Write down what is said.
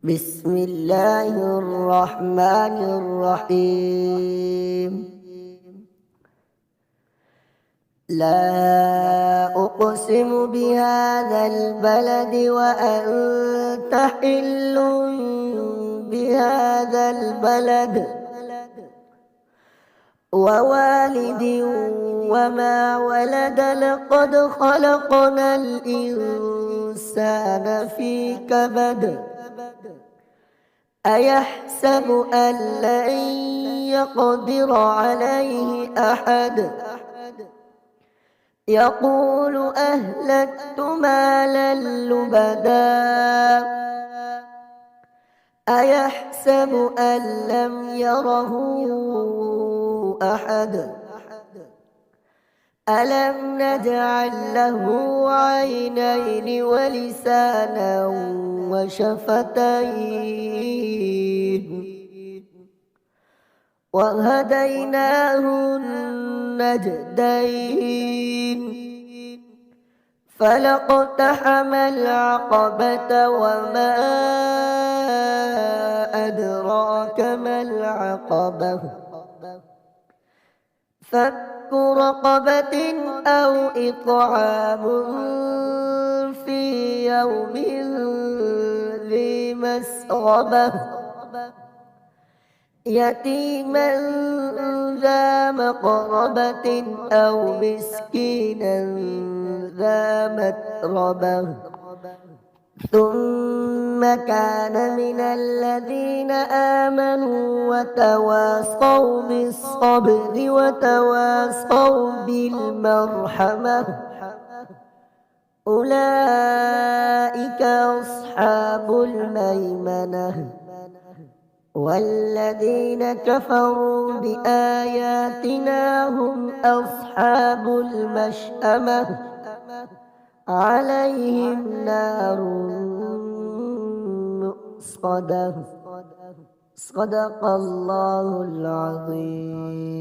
بسم الله الرحمن الرحيم. لا أقسم بهذا البلد وأنت حل بهذا البلد ووالد وما ولد. لقد خلقنا الإنسان في كبد. أيحسب أن لن يقدر عليه أحد. يقول أهلكت مالا لبدا. أيحسب أن لم يره أحد. ألم نجعل له عينين ولسانا وشفتين وهديناه النجدين. فلاقتحم العقبة وما أدراك ما العقبة. فك رقبة أو إطعام في يوم ذي مسغبة. يتيما ذا مقربة أو مسكينا ذا متربة. ثم كان من الذين آمنوا وتواصوا بالصبر وتواصوا بالمرحمة. أولئك أصحاب الميمنة. والذين كفروا بآياتنا هم أصحاب المشأمة. عليهم نار مؤصدة. صدق الله العظيم.